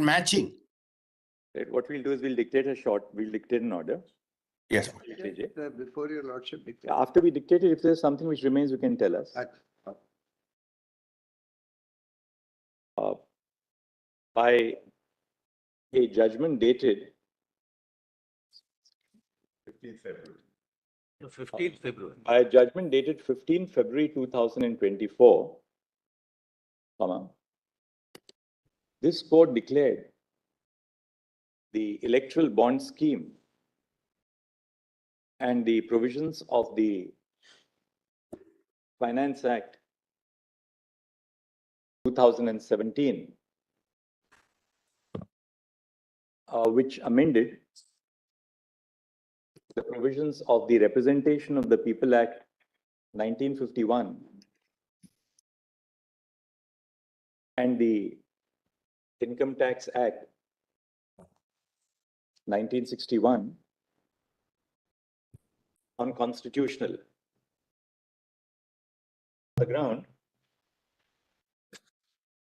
matching. Right. What we'll do is we'll dictate an order. Yes. Before your lordship. After we dictate it, if there's something which remains, you can tell us. By a judgment dated 15th February. No, 15th February. by a judgment dated 15 February 2024, this court declared the electoral bond scheme and the provisions of the Finance Act 2017, which amended the provisions of the Representation of the People Act 1951 and the Income Tax Act 1961 unconstitutional on the ground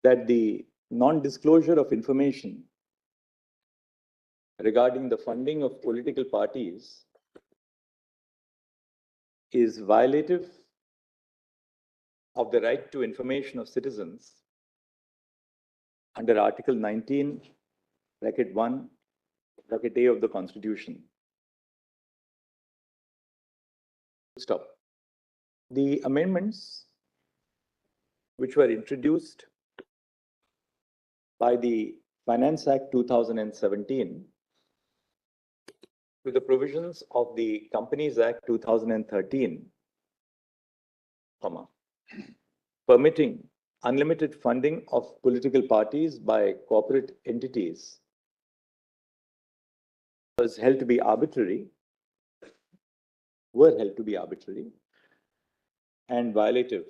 that the non-disclosure of information regarding the funding of political parties is violative of the right to information of citizens under Article 19, bracket 1, bracket A of the Constitution. Stop. The amendments which were introduced by the Finance Act 2017 with the provisions of the Companies Act 2013, permitting unlimited funding of political parties by corporate entities were held to be arbitrary and violative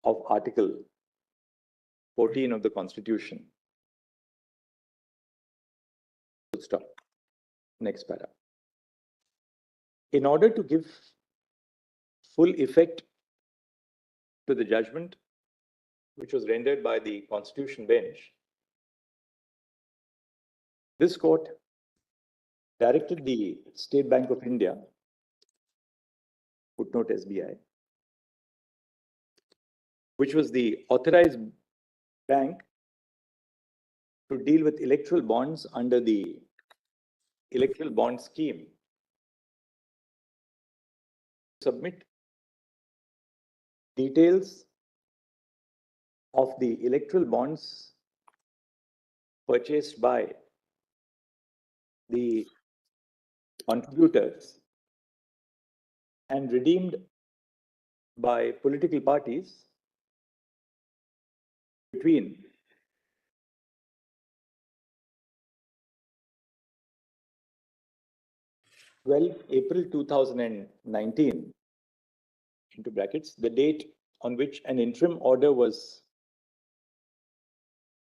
of Article 14 of the Constitution. Stop. Next para. In order to give full effect to the judgment which was rendered by the Constitution Bench, this court directed the State Bank of India, footnote SBI, which was the authorized bank to deal with electoral bonds under the electoral bond scheme, submit details of the electoral bonds purchased by the contributors and redeemed by political parties between 12 April 2019, into brackets, the date on which an interim order was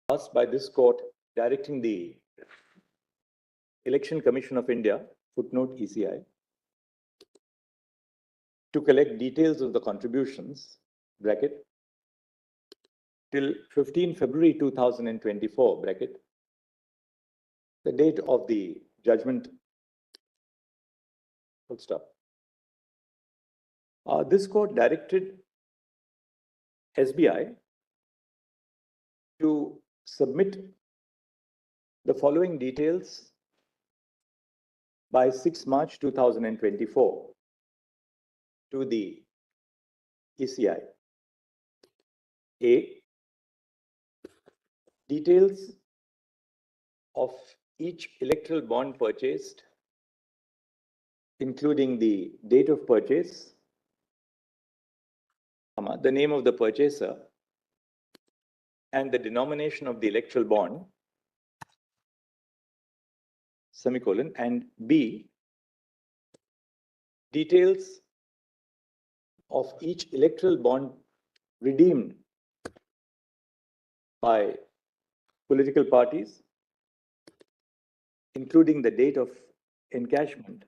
passed by this court directing the Election Commission of India, footnote ECI, to collect details of the contributions, bracket, till 15 February 2024, bracket, the date of the judgment. Full stop. This court directed SBI to submit the following details by 6 March 2024 to the ECI. A. Details of each electoral bond purchased, including the date of purchase, the name of the purchaser, and the denomination of the electoral bond, semicolon, and B, details of each electoral bond redeemed by political parties, including the date of encashment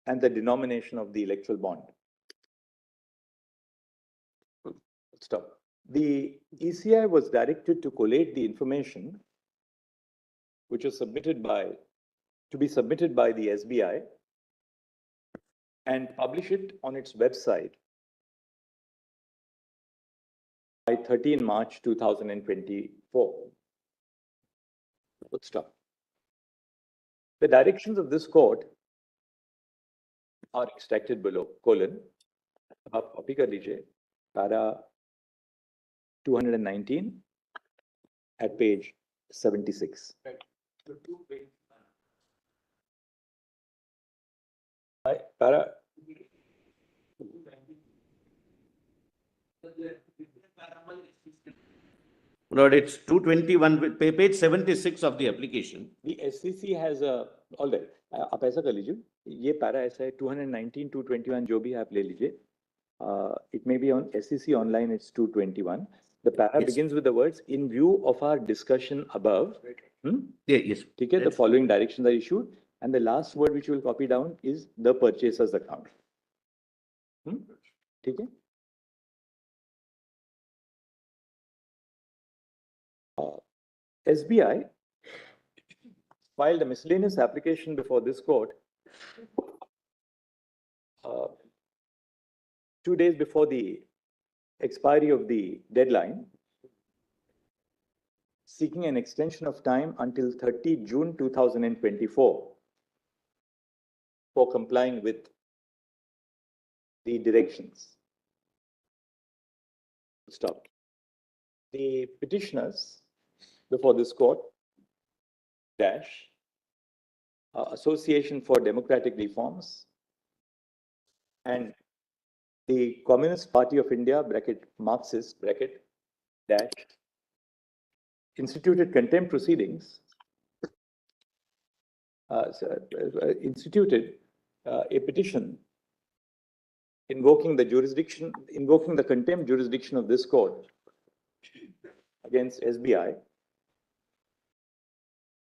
and the denomination of the electoral bond. Stop. The ECI was directed to collate the information which was to be submitted by the SBI and publish it on its website by 13 March 2024. Let's stop. The directions of this court are extracted below, colon, आप copy कर लीजिए, para 219 at page 76. Para No, it's 221, page 76 of the application. the SCC has a, all right, आप ऐसा कर लीजिए, ये para ऐसा है 219, 221 जो भी आप ले लीजिए. It may be on SCC online, it's 221. The para Yes. begins with the words, in view of our discussion above. Yeah, yes. ठीक है, the Yes. following directions are issued, and the last word which you will copy down is the purchaser's account. ठीक है? SBI filed a miscellaneous application before this court 2 days before the expiry of the deadline, seeking an extension of time until 30 June 2024 for complying with the directions. Stop. The petitioners before this court, Association for Democratic Reforms, and the Communist Party of India, bracket Marxist, bracket dash, instituted contempt proceedings, instituted a petition invoking the contempt jurisdiction of this court against SBI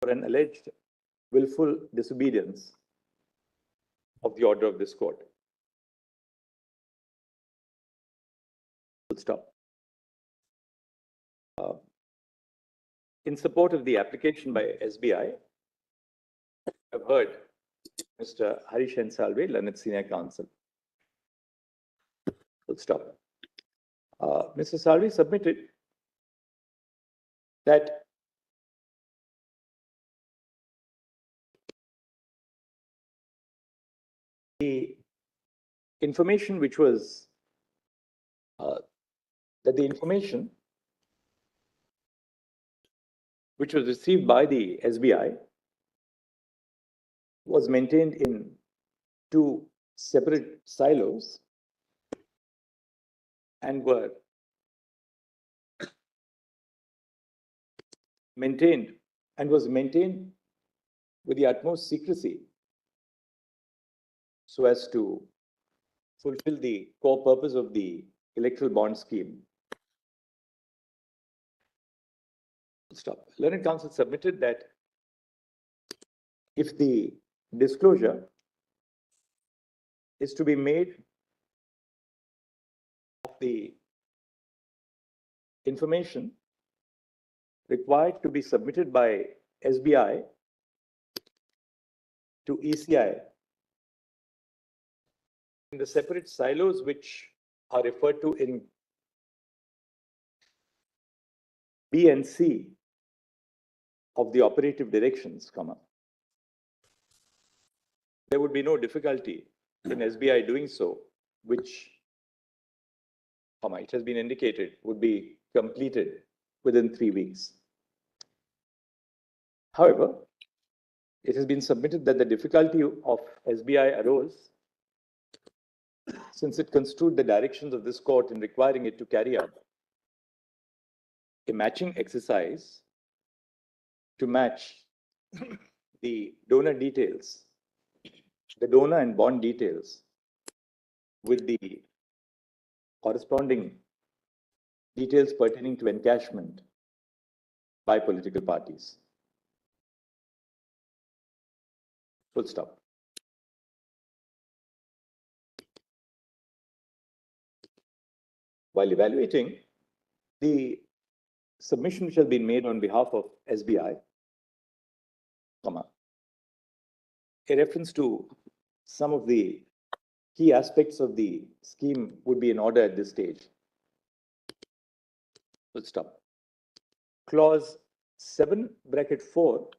for an alleged willful disobedience of the order of this court. Full stop. In support of the application by SBI, I've heard Mr. Harish N. Salve, learned senior counsel. Full stop. Mr. Salve submitted that the information which was which was received by the SBI was maintained in 2 separate silos and were maintained with the utmost secrecy so as to fulfill the core purpose of the electoral bond scheme. Stop. Learned counsel submitted that if the disclosure is to be made of the information required to be submitted by SBI to ECI in the separate silos which are referred to in B and C of the operative directions, there would be no difficulty in SBI doing so, which, it has been indicated, would be completed within 3 weeks. However, it has been submitted that the difficulty of SBI arose since it construed the directions of this court in requiring it to carry out a matching exercise to match the donor details, the donor and bond details with the corresponding details pertaining to encashment by political parties. Full stop. While evaluating the submission which has been made on behalf of SBI, comma, a reference to some of the key aspects of the scheme would be in order at this stage. Let's stop. Clause 7 bracket 4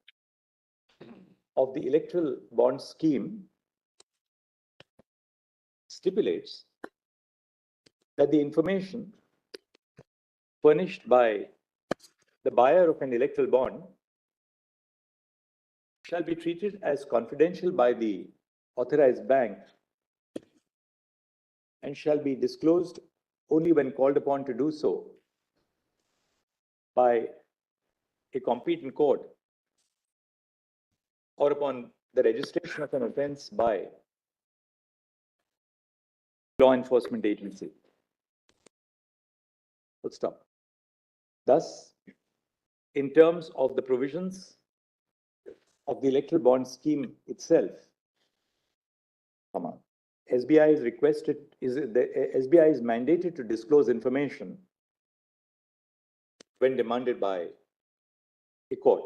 of the electoral bond scheme stipulates that the information furnished by the buyer of an electoral bond shall be treated as confidential by the authorized bank and shall be disclosed only when called upon to do so by a competent court or upon the registration of an offense by law enforcement agency. Let's stop. Thus, in terms of the provisions of the electoral bond scheme itself, SBI is SBI is mandated to disclose information when demanded by a court.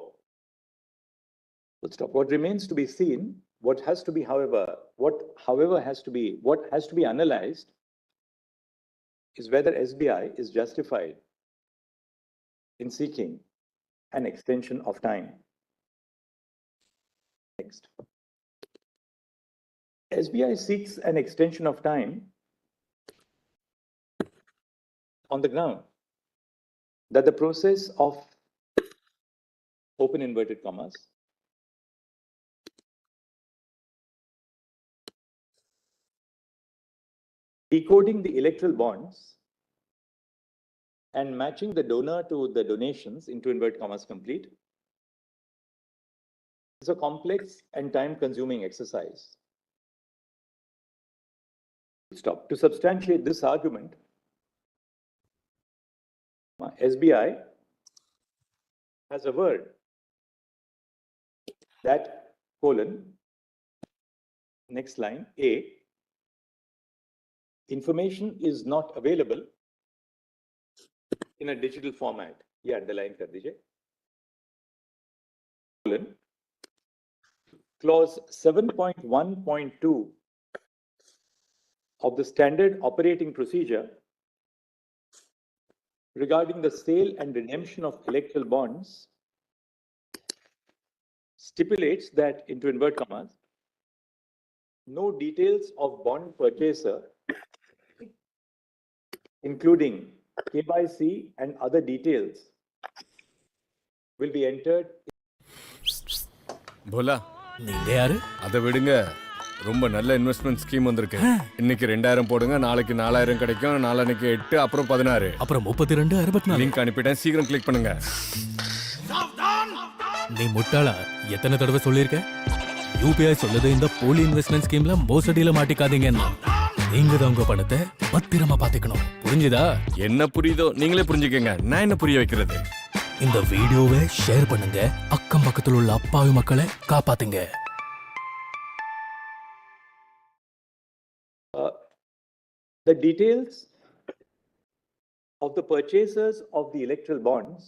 Let's stop. What remains to be seen, what has to be analyzed is whether SBI is justified in seeking an extension of time. Next. SBI seeks an extension of time on the ground that the process of open inverted commas decoding the electoral bonds and matching the donor to the donations into inverted commas complete is a complex and time-consuming exercise. Stop. To substantiate this argument, SBI has averred that next line, A, information is not available in a digital format. Yeah, underline kar dijiye. Clause 7.1.2 of the standard operating procedure regarding the sale and redemption of electoral bonds stipulates that, into inverted commas, no details of bond purchaser, including KYC and other details, will be entered. போலா நீங்க யாரு? அதை விடுங்க. ரொம்ப நல்ல investment scheme வந்திருக்கு. இன்னைக்கு 2000 போடுங்க, நாளைக்கு 4000 கிடைக்கும், நாளைக்கு 8, அப்புறம் 16, அப்புறம் 32, 64. லிங்க் அனுப்பிட்டேன், சீக்கிரம் கிளிக் பண்ணுங்க. நீ முட்டாளா? எத்தனை தடவை சொல்லியிருக்க? யூபிஐ சொல்லுது இந்த போலி இன்வெஸ்ட்மெண்ட் ஸ்கீம்ல மோசடியில மாட்டிக்காதீங்கன்னு. நீங்க தான் உங்க பணத்தை பத்திரமா பாத்துக்கணும். புரிஞ்சுதா? என்ன புரியுதோ நீங்களே புரிஞ்சுக்கங்க. நான் என்ன புரிய வைக்கிறது? இந்த வீடியோவை ஷேர் பண்ணுங்க. அக்கம் பக்கத்துல உள்ள அப்பாவி மக்களை காப்பாத்துங்க. The details of the purchasers of the electoral bonds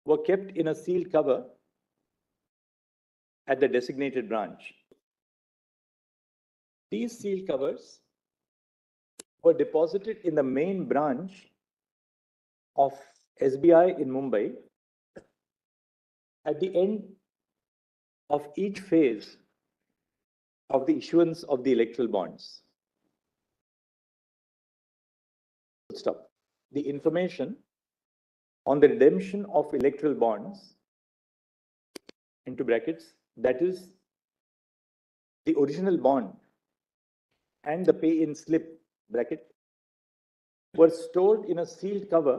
were kept in a sealed cover at the designated branch. These sealed covers were deposited in the main branch of SBI in Mumbai at the end of each phase of the issuance of the electoral bonds. Stop. The information on the redemption of electoral bonds, into brackets, that is the original bond and the pay-in slip, bracket, were stored in a sealed cover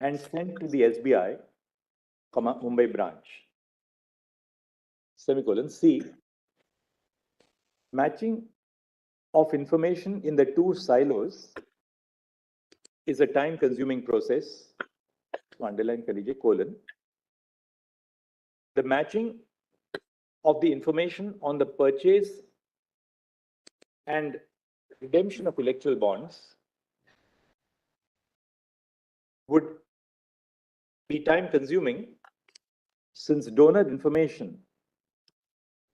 and sent to the SBI, Mumbai branch. Semicolon. C. Matching of information in the two silos is a time-consuming process. Underline kalije, colon. The matching of the information on the purchase and redemption of electoral bonds would be time consuming since donor information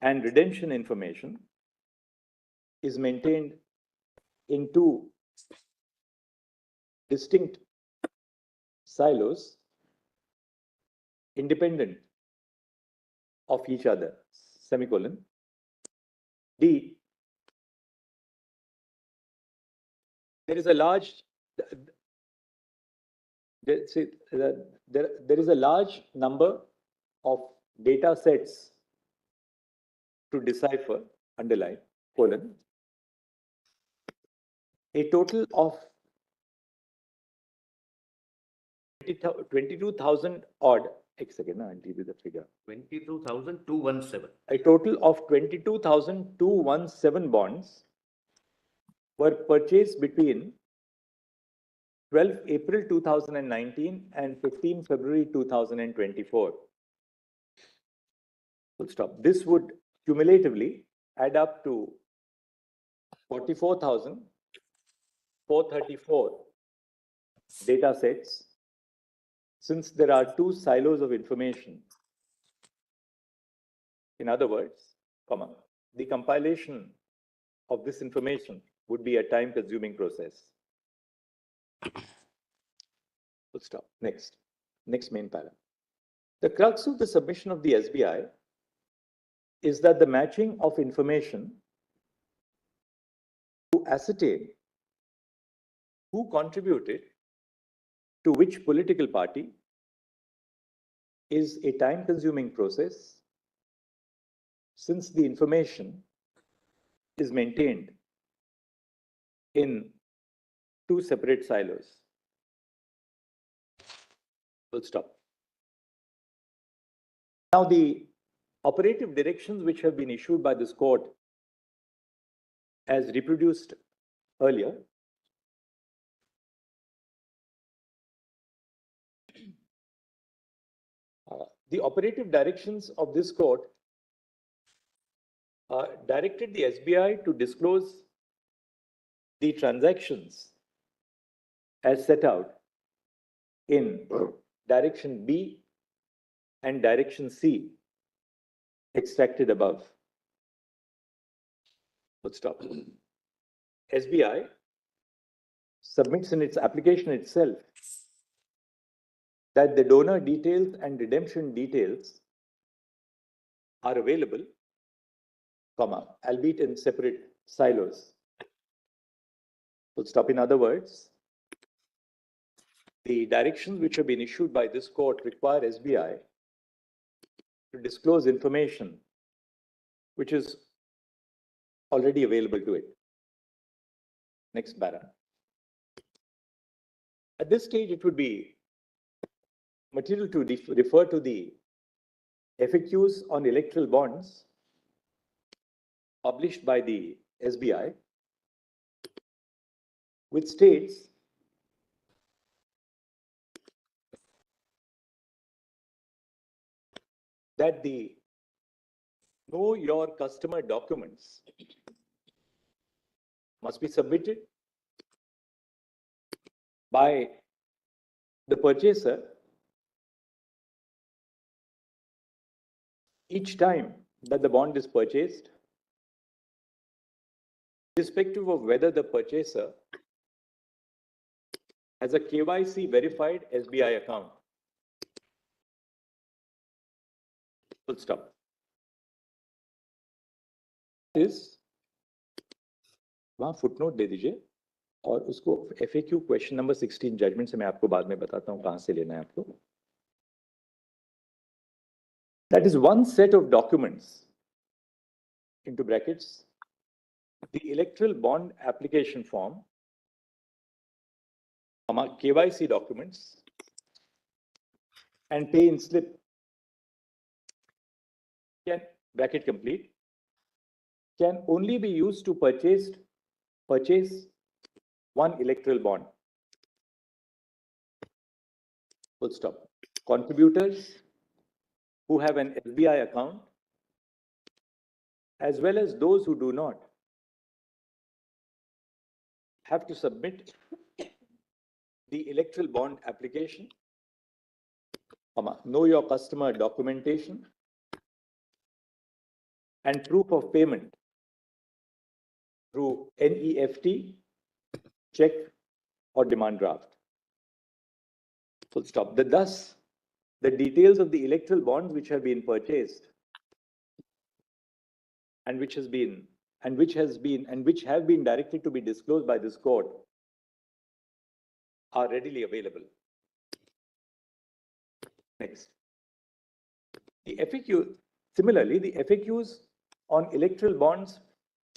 and redemption information is maintained in two distinct silos independent of each other, semicolon. D, there is a large, there is a large number of data sets to decipher, underline, colon. A total of 22,000 odd, I'll give you the figure. 22,217. A total of 22,217 bonds were purchased between 12 April 2019 and 15 February 2024. Full stop. This would cumulatively add up to 44,434 data sets, since there are two silos of information. In other words, the compilation of this information would be a time-consuming process. Full stop. Next main para. The crux of the submission of the SBI is that the matching of information to ascertain who contributed to which political party is a time-consuming process, since the information is maintained in two separate silos. Full stop. Now, the operative directions which have been issued by this court, as reproduced earlier, the operative directions of this court directed the SBI to disclose the transactions as set out in direction B and direction C extracted above. Full stop. SBI submits in its application itself that the donor details and redemption details are available, albeit in separate silos. Full stop. In other words, the directions which have been issued by this court require SBI to disclose information which is already available to it. Next para. At this stage, it would be material to refer to the FAQs on electoral bonds published by the SBI, which states that the Know Your Customer documents must be submitted by the purchaser each time that the bond is purchased, irrespective of whether the purchaser has a KYC verified SBI account. Full stop. Is वहाँ footnote दे दीजिए और उसको FAQ question number 16 judgement से मैं आपको बाद में बताता हूँ कहाँ से लेना है आपको. That is one set of documents, into brackets, the electoral bond application form, KYC documents, and pay in slip, can, bracket complete, can only be used to purchase one electoral bond. Full stop. Contributors who have an SBI account, as well as those who do not, have to submit the electoral bond application, know your customer documentation, and proof of payment through NEFT, check, or demand draft. Full stop. Thus, the details of the electoral bonds which have been purchased and which have been directed to be disclosed by this court are readily available. Next. The FAQ, similarly, the FAQs on electoral bonds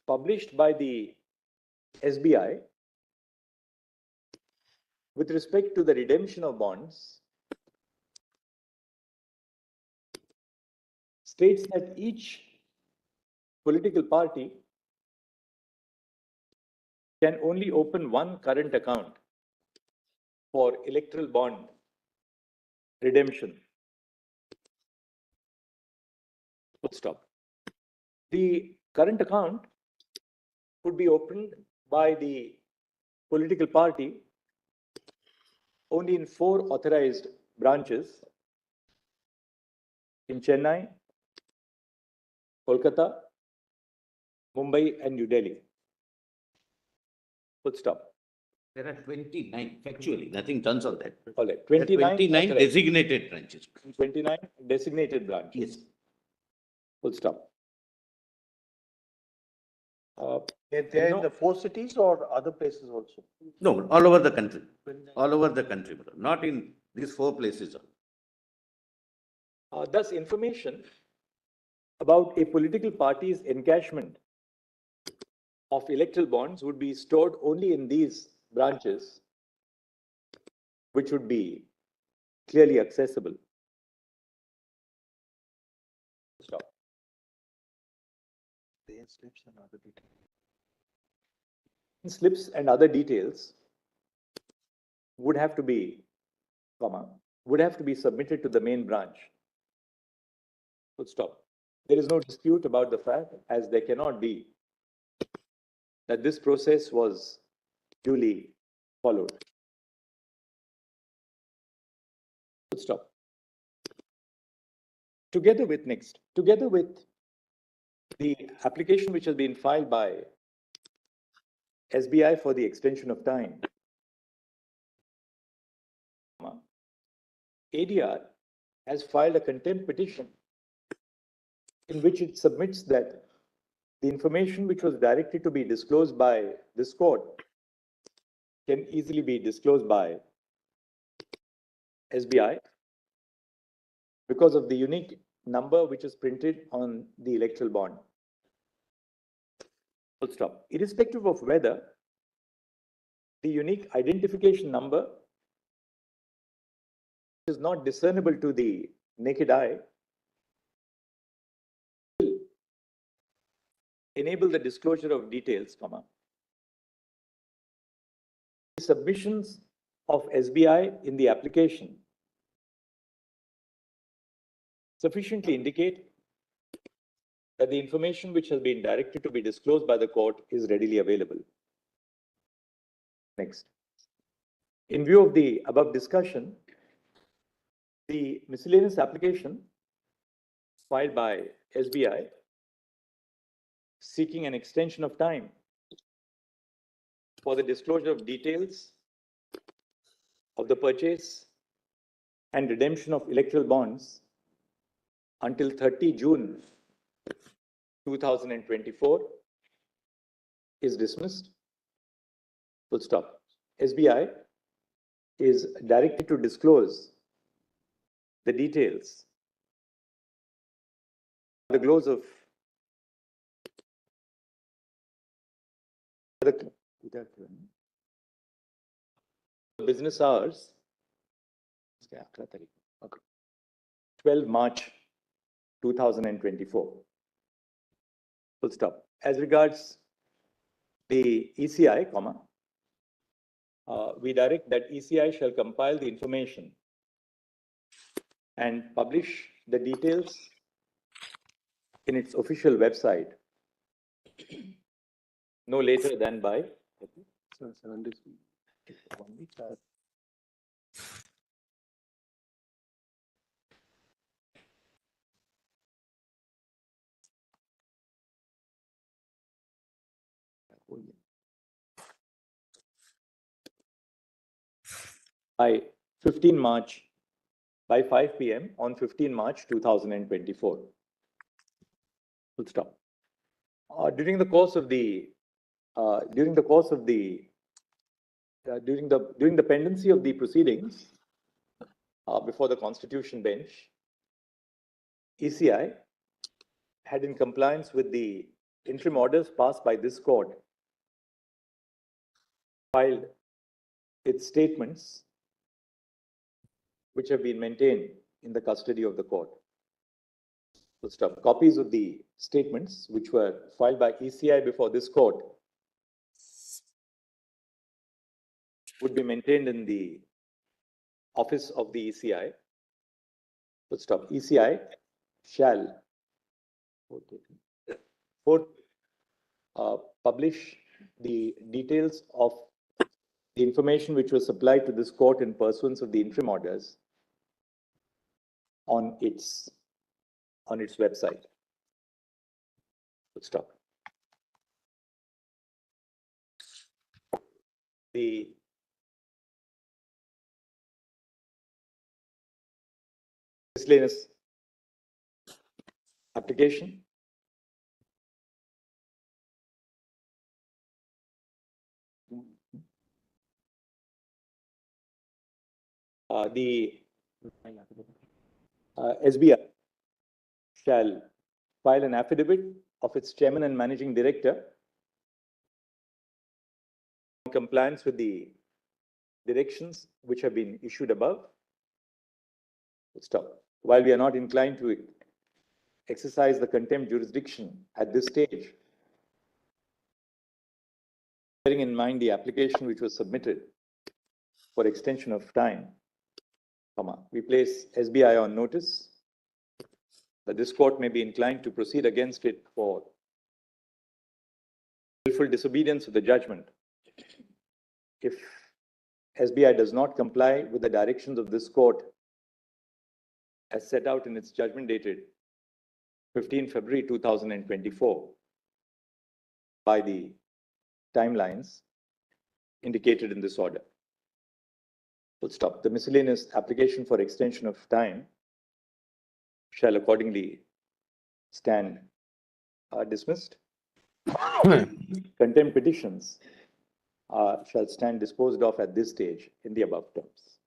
published by the SBI with respect to the redemption of bonds states that each political party can only open one current account for electoral bond redemption. Full stop. The current account could be opened by the political party only in 4 authorized branches in Chennai, Kolkata, Mumbai, and New Delhi. Full stop. There are 29, factually, nothing turns on that. All right. There are 29 authorized. designated branches. 29 designated branches. Yes. Full stop. They're No. in the 4 cities or other places also? No, all over the country. All over the country, brother. Not in these 4 places. Thus, information about a political party's encashment of electoral bonds would be stored only in these branches, which would be clearly accessible. Stop. Slips and other details. Slips and other details would have to be, submitted to the main branch. Full stop. There is no dispute about the fact, as there cannot be, that this process was duly followed. Full stop. Together with the application which has been filed by SBI for the extension of time, ADR has filed a contempt petition in which it submits that the information which was directed to be disclosed by this court can easily be disclosed by SBI because of the unique number which is printed on the electoral bond. Full stop. Irrespective of whether the unique identification number is not discernible to the naked eye, will enable the disclosure of details, the submissions of SBI in the application sufficiently indicate that the information which has been directed to be disclosed by the court is readily available. Next. In view of the above discussion, the miscellaneous application filed by SBI seeking an extension of time for the disclosure of details of the purchase and redemption of electoral bonds until 30 June 2024 is dismissed. Full stop. SBI is directed to disclose the details, the close of the business hours, 12 March 2024. Full stop. As regards the ECI, we direct that ECI shall compile the information and publish the details in its official website no later than by by 15 March, by 5 p.m. on 15 March 2024. Full stop. During the pendency of the proceedings before the Constitution Bench, ECI had, in compliance with the interim orders passed by this court, filed its statements which have been maintained in the custody of the court. Full stop. Copies of the statements which were filed by ECI before this court would be maintained in the office of the ECI. Full stop. ECI shall publish the details of the information which was supplied to this court in pursuance of the interim orders on its website. Full stop. The miscellaneous application the SBI shall file an affidavit of its chairman and managing director in compliance with the directions which have been issued above. Stop. While we are not inclined to exercise the contempt jurisdiction at this stage, bearing in mind the application which was submitted for extension of time, we place SBI on notice that this court may be inclined to proceed against it for willful disobedience of the judgment if SBI does not comply with the directions of this court as set out in its judgment dated 15 February 2024 by the timelines indicated in this order. Full stop. The miscellaneous application for extension of time shall accordingly stand dismissed. Contempt petitions shall stand disposed of at this stage in the above terms.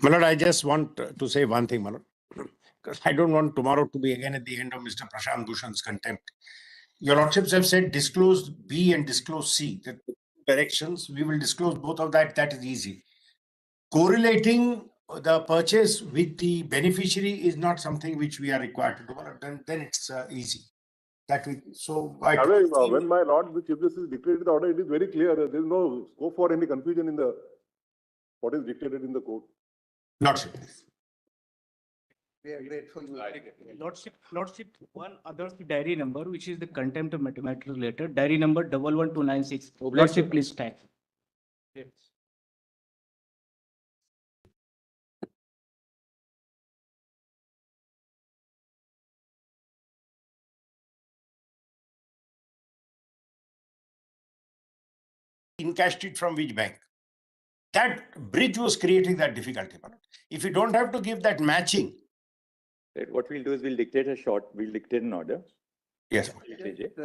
My lord, I just want to say one thing, my lord, because I don't want tomorrow to be again at the end of Mr. Prashant Bhushan's contempt. Your lordships have said disclose B and disclose C, the directions. We will disclose both of that. That is easy. Correlating the purchase with the beneficiary is not something which we are required to do. Then it's easy. However, when my lord, the Chief Justice dictated the order, it is very clear that there is no scope for any confusion in what is dictated in the court. Lordship. We are grateful. Lordship, one other diary number, which is the contempt of matter related, diary number 11296. Lordship, please stand. Encashed it from which bank? That bridge was creating that difficulty. If you don't have to give that matching. Right. What we'll do is we'll dictate an order. Yes. JJ.